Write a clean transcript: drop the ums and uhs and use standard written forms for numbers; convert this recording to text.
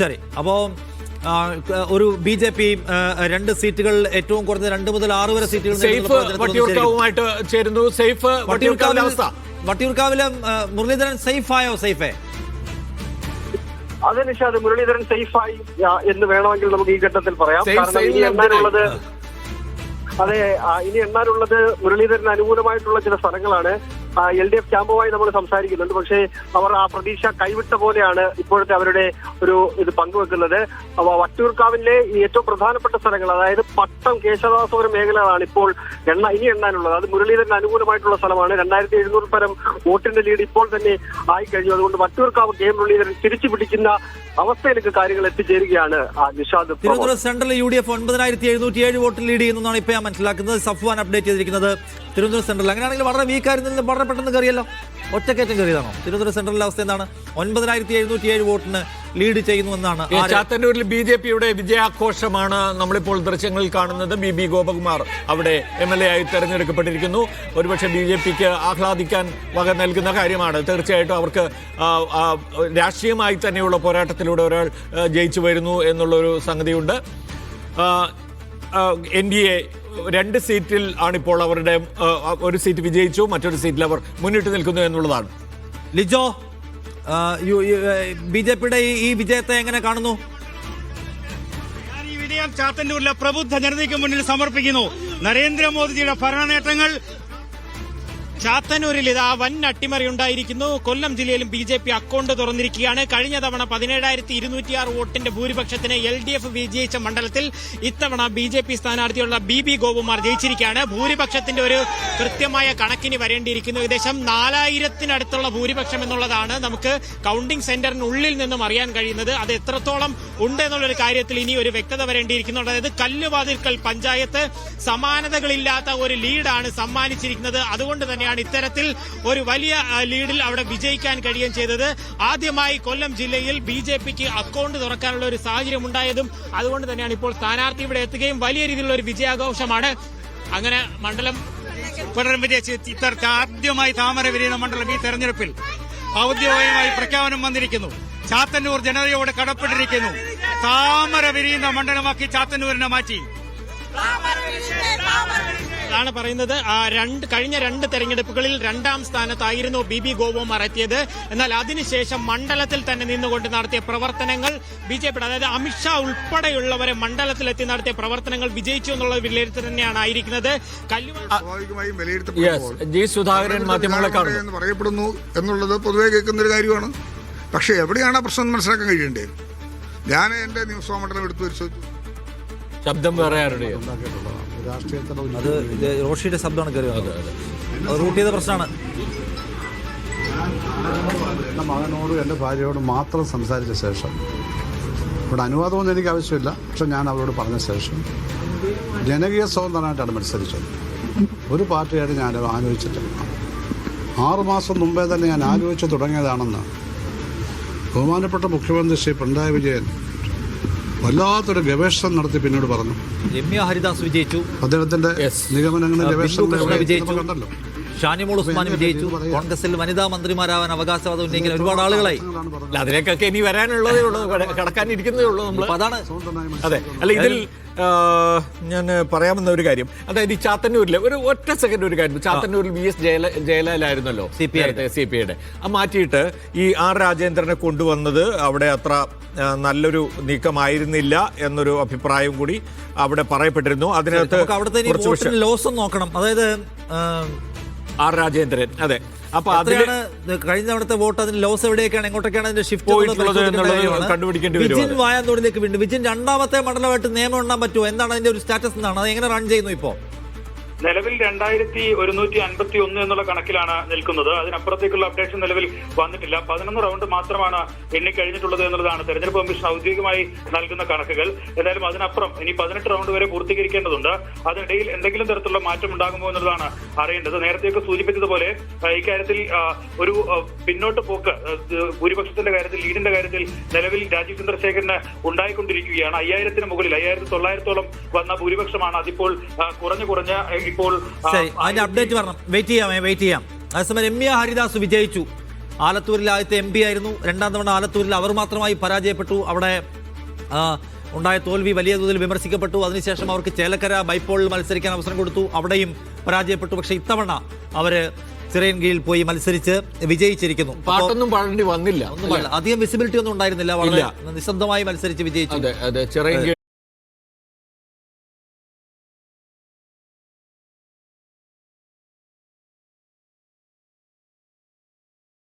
ശരി, അപ്പോൾ ഒരു BJP 2 സീറ്റുകൾ, ഏറ്റവും കുറഞ്ഞ 2 മുതൽ 6 വരെ സീറ്റുകൾ ചേരുന്നു. വട്ടിയൂർക്കാവിലെ മുരളീധരൻ സേഫായോ? സേഫേ അതെ നിഷാദ്, മുരളീധരൻ സേഫായി എന്ന് വേണമെങ്കിൽ നമുക്ക് ഈ ഘട്ടത്തിൽ പറയാം. കാരണം ഇനി എണ്ണാനുള്ളത് ഇനി എണ്ണാനുള്ളത് മുരളീധരന് അനുകൂലമായിട്ടുള്ള ചില സ്ഥലങ്ങളാണ്. LDF ക്യാമ്പുമായി നമ്മൾ സംസാരിക്കുന്നുണ്ട്. പക്ഷേ അവർ ആ പ്രതീക്ഷ കൈവിട്ട പോലെയാണ് ഇപ്പോഴത്തെ അവരുടെ ഒരു ഇത് പങ്കുവെക്കുന്നത്. വട്ടിയൂർക്കാവിലെ ഏറ്റവും പ്രധാനപ്പെട്ട സ്ഥലങ്ങൾ, അതായത് പട്ടം, കേശവദാസപുരം മേഖലകളാണ് ഇപ്പോൾ ഇനി എണ്ണാനുള്ളത്. അത് മുരളീധരന് അനുകൂലമായിട്ടുള്ള സ്ഥലമാണ്. 2700 പരം വോട്ടിന്റെ ലീഡ് ഇപ്പോൾ തന്നെ ആയി കഴിഞ്ഞു. അതുകൊണ്ട് വട്ടിയൂർക്കാവ് കെ മുരളീധരൻ തിരിച്ചു പിടിക്കുന്ന അവസ്ഥയിലേക്ക് കാര്യങ്ങൾ എത്തിച്ചേരുകയാണ്. നിഷാദ്, തിരുവനന്തപുരം സെൻട്രൽ UDF 9707 വോട്ടിൽ ലീഡ് ചെയ്യുന്നതാണ് ഇപ്പോൾ ഞാൻ മനസ്സിലാക്കുന്നത്. സഫ്വാൻ അപ്ഡേറ്റ് ചെയ്തിരിക്കുന്നത് തിരുവനന്തപുരം സെൻട്രൽ. അങ്ങനെയാണെങ്കിൽ വളരെ വീക്കായിരുന്നില്ല, വളരെ പെട്ടെന്ന് കയറിയല്ലോ. ഒറ്റക്കയറ്റം കയറിയതാണോ? തിരുവനന്തപുരം സെൻട്രലിലെ അവസ്ഥ എന്താണ്? 9707 വോട്ടിന് ലീഡ് ചെയ്യുന്നുവെന്നാണ്. ചാത്തന്നൂരിൽ BJPയുടെ വിജയാഘോഷമാണ് നമ്മളിപ്പോൾ ദൃശ്യങ്ങളിൽ കാണുന്നത്. BB ഗോപകുമാർ അവിടെ MLA ആയി തെരഞ്ഞെടുക്കപ്പെട്ടിരിക്കുന്നു. ഒരുപക്ഷെ BJPക്ക് ആഹ്ലാദിക്കാൻ വക നൽകുന്ന കാര്യമാണ്. തീർച്ചയായിട്ടും അവർക്ക് രാഷ്ട്രീയമായി തന്നെയുള്ള പോരാട്ടത്തിലൂടെ ഒരാൾ ജയിച്ചു വരുന്നു എന്നുള്ളൊരു സംഗതിയുണ്ട്. NDA 2 സീറ്റിൽ ആണിപ്പോൾ അവരുടെ ഒരു സീറ്റ് വിജയിച്ചു, മറ്റൊരു സീറ്റിൽ അവർ മുന്നിട്ട് നിൽക്കുന്നു എന്നുള്ളതാണ്. ലിജോ, BJPയുടെ ഈ വിജയത്തെ എങ്ങനെ കാണുന്നു? ഞാൻ ഈ വിജയം ചാത്തന്നൂരിലെ പ്രബുദ്ധ ജനതയ്ക്ക് മുന്നിൽ സമർപ്പിക്കുന്നു. നരേന്ദ്രമോദിജിയുടെ ഭരണ നേട്ടങ്ങൾ ചാത്തന്നൂരിൽ ഇതാ വൻ അട്ടിമറി ഉണ്ടായിരിക്കുന്നു. കൊല്ലം ജില്ലയിലും BJP അക്കൗണ്ട് തുറന്നിരിക്കുകയാണ്. കഴിഞ്ഞ തവണ 17,206 വോട്ടിന്റെ ഭൂരിപക്ഷത്തിന് LDF വിജയിച്ച മണ്ഡലത്തിൽ ഇത്തവണ BJP സ്ഥാനാർത്ഥിയുള്ള BB ഗോപകുമാർ ജയിച്ചിരിക്കുകയാണ്. ഭൂരിപക്ഷത്തിന്റെ ഒരു കൃത്യമായ കണക്കിന് വരേണ്ടിയിരിക്കുന്നു. ഏകദേശം 4000-നടുത്തുള്ള ഭൂരിപക്ഷം എന്നുള്ളതാണ് നമുക്ക് കൌണ്ടിംഗ് സെന്ററിനുള്ളിൽ നിന്നും അറിയാൻ കഴിയുന്നത്. അത് എത്രത്തോളം ഉണ്ട് എന്നുള്ളൊരു കാര്യത്തിൽ ഇനി ഒരു വ്യക്തത വരേണ്ടിയിരിക്കുന്നു. അതായത് കല്ലുവാതിൽക്കൽ പഞ്ചായത്ത് സമാനതകളില്ലാത്ത ഒരു ലീഡാണ് സമ്മാനിച്ചിരിക്കുന്നത്. അതുകൊണ്ട് തന്നെ ഇത്തരത്തിൽ ഒരു വലിയ ലീഡിൽ അവിടെ വിജയിക്കാൻ കഴിയുകയും ചെയ്തത്. ആദ്യമായി കൊല്ലം ജില്ലയിൽ BJPക്ക് അക്കൗണ്ട് തുറക്കാനുള്ള ഒരു സാഹചര്യം ഉണ്ടായതും അതുകൊണ്ട് തന്നെയാണ് ഇപ്പോൾ സ്ഥാനാർത്ഥി ഇവിടെ എത്തുകയും വലിയ രീതിയിലുള്ള ഒരു വിജയാഘോഷമാണ്. അങ്ങനെ മണ്ഡലം പുനർവിജയിച്ച് ഇത്തരത്തിൽ ആദ്യമായി താമര വിരിയുന്ന മണ്ഡലം ഈ തെരഞ്ഞെടുപ്പിൽ ഔദ്യോഗികമായി പ്രഖ്യാപനം വന്നിരിക്കുന്നു. ചാത്തന്നൂർ ജനതയോട് കടപ്പെട്ടിരിക്കുന്നു. താമര വിരിയുന്ന മണ്ഡലമാക്കി ചാത്തന്നൂരിനെ മാറ്റി ാണ് പറയുന്നത്. കഴിഞ്ഞ 2 തെരഞ്ഞെടുപ്പുകളിൽ 2ാം സ്ഥാനത്തായിരുന്നു BB ഗോപകുമാർ എത്തിയത്. എന്നാൽ അതിനുശേഷം മണ്ഡലത്തിൽ തന്നെ നിന്നുകൊണ്ട് നടത്തിയ പ്രവർത്തനങ്ങൾ BJPയുടെ, അതായത് അമിത്ഷാ ഉൾപ്പെടെയുള്ളവരെ മണ്ഡലത്തിലെത്തി നടത്തിയ പ്രവർത്തനങ്ങൾ വിജയിച്ചു എന്നുള്ള വിലയിരുത്തൽ തന്നെയാണ് ആയിരിക്കുന്നത്. സ്വാഭാവികമായും വിലയിരുത്തപ്പെടുന്നു പറയപ്പെടുന്നു എന്നുള്ളത് പൊതുവെ കേൾക്കുന്ന ഒരു കാര്യമാണ്. പക്ഷേ എവിടെയാണ് പ്രശ്നം മനസ്സിലാക്കാൻ കഴിയേണ്ടത്? ഞാൻ എന്റെ നിയമസഭാ മണ്ഡലം എടുത്തു പരിശോധിച്ചു. ശബ്ദം വേറെ ആരുടെയോ? അത് റോഷിയുടെ ശബ്ദമാണ് കയറിയത്. റൂട്ട് ചെയ്ത പ്രശ്നമാണ്. എൻ്റെ മകനോടും എൻ്റെ ഭാര്യയോടും മാത്രം സംസാരിച്ച ശേഷം, ഇവിടെ അനുവാദമൊന്നും എനിക്ക് ആവശ്യമില്ല, പക്ഷെ ഞാൻ അവരോട് പറഞ്ഞ ശേഷം ജനകീയ സ്വതന്ത്രമായിട്ടാണ് മത്സരിച്ചത്. ഒരു പാർട്ടിയായിട്ട് ഞാൻ ആലോചിച്ചിട്ടില്ല. 6 മാസം മുമ്പേ തന്നെ ഞാൻ ആലോചിച്ച് തുടങ്ങിയതാണെന്ന് ബഹുമാനപ്പെട്ട മുഖ്യമന്ത്രി ശ്രീ പിണറായി വിജയൻ വല്ലാത്തൊരു ഗവേഷണം നടത്തി പിന്നീട് പറഞ്ഞു. രമ്യ ഹരിദാസ് വിജയിച്ചു, അദ്ദേഹത്തിന്റെ നിഗമനങ്ങളിൽ കണ്ടല്ലോ. ഷാനിമോൾ ഉസ്മാൻ വിജയിച്ചു. കോൺഗ്രസിൽ വനിതാ മന്ത്രിമാരാവാൻ അവകാശവാദം ഉണ്ടെങ്കിൽ ഒരുപാട് ആളുകളായി. അതിലേക്കൊക്കെ ഇനി വരാനുള്ളതേ ഉള്ളൂ, കടക്കാനിരിക്കുന്നതേ ഉള്ളൂ നമ്മൾ. അതാണ്. അതെ, അല്ല ഇതിൽ ഞാൻ പറയാമെന്ന ഒരു കാര്യം, അതായത് ഈ ചാത്തന്നൂരിലെ ഒറ്റ സെക്കൻഡ് ഒരു കാര്യം. ചാത്തന്നൂരിൽ VS ജയലാലായിരുന്നല്ലോ CPIയുടെ. മാറ്റിയിട്ട് ഈ R രാജേന്ദ്രനെ കൊണ്ടുവന്നത് അവിടെ അത്ര നല്ലൊരു നീക്കമായിരുന്നില്ല എന്നൊരു അഭിപ്രായം കൂടി അവിടെ പറയപ്പെട്ടിരുന്നു. അതിനകത്ത് ലോസ് നോക്കണം. അതായത് R രാജേന്ദ്രൻ, അതെ. അപ്പൊ അതിലാണ് കഴിഞ്ഞ തവണത്തെ വോട്ട്, അതിന് ലോസ് എവിടെയൊക്കെയാണ്, എങ്ങോട്ടൊക്കെയാണ് അതിന്റെ ഷിഫ്റ്റ് കണ്ടുപിടിക്കേണ്ടി വരും. വിജിൻ വായാന്തോടിലേക്ക് വീണ്ടും. വിജിൻ 2ാമത്തെ മണ്ഡലമായിട്ട് നിയമം ഉണ്ടാൻ പറ്റുമോ? എന്താണ് അതിന്റെ ഒരു സ്റ്റാറ്റസ്? എന്താണ് അത്? എങ്ങനെ റൺ ചെയ്യുന്നു ഇപ്പോൾ? നിലവിൽ 2151 എന്നുള്ള കണക്കിലാണ് നിൽക്കുന്നത്. അതിനപ്പുറത്തേക്കുള്ള അപ്ഡേഷൻ നിലവിൽ വന്നിട്ടില്ല. 11 റൗണ്ട് മാത്രമാണ് എണ്ണിക്കഴിഞ്ഞിട്ടുള്ളത് എന്നുള്ളതാണ് തെരഞ്ഞെടുപ്പ് കമ്മീഷൻ ഔദ്യോഗികമായി നൽകുന്ന കണക്കുകൾ. എന്തായാലും അതിനപ്പുറം ഇനി 18 റൗണ്ട് വരെ പൂർത്തീകരിക്കേണ്ടതുണ്ട്. അതിനിടയിൽ എന്തെങ്കിലും തരത്തിലുള്ള മാറ്റം ഉണ്ടാകുമോ എന്നുള്ളതാണ് അറിയേണ്ടത്. നേരത്തെയൊക്കെ സൂചിപ്പിച്ചതുപോലെ ഇക്കാര്യത്തിൽ ഒരു പിന്നോട്ട് പോക്ക് ഭൂരിപക്ഷത്തിന്റെ കാര്യത്തിൽ, ലീഡിന്റെ കാര്യത്തിൽ നിലവിൽ രാജീവ് ചന്ദ്രശേഖരന് ഉണ്ടായിക്കൊണ്ടിരിക്കുകയാണ്. 5000-ന് മുകളിൽ 5900-ഓളം വന്ന ഭൂരിപക്ഷമാണ്. അതിപ്പോൾ കുറഞ്ഞ് ഇപ്പോൾ അതിന്റെ അപ്ഡേറ്റ് പറഞ്ഞു. വെയിറ്റ് ചെയ്യാം. അതേസമയം രമ്യ ഹരിദാസ് വിജയിച്ചു. ആലത്തൂരിൽ ആദ്യത്തെ MP ആയിരുന്നു. രണ്ടാം തവണ ആലത്തൂരിൽ അവർ മാത്രമായി പരാജയപ്പെട്ടു. അവിടെ ഉണ്ടായ തോൽവി വലിയ തോതിൽ വിമർശിക്കപ്പെട്ടു. അതിനുശേഷം അവർക്ക് ചേലക്കര ബൈപ്പോളിൽ മത്സരിക്കാൻ അവസരം കൊടുത്തു. അവിടെയും പരാജയപ്പെട്ടു. പക്ഷേ ഇത്തവണ അവര് ചിറയൻകീഴിൽ പോയി മത്സരിച്ച് വിജയിച്ചിരിക്കുന്നു. പാട്ടൊന്നും പാടേണ്ടി വന്നില്ല. അധികം വിസിബിലിറ്റി ഒന്നും ഉണ്ടായിരുന്നില്ല. വളരെ നിശബ്ദമായി മത്സരിച്ച് വിജയിച്ചു. അതെ ചിറയൻകീഴ്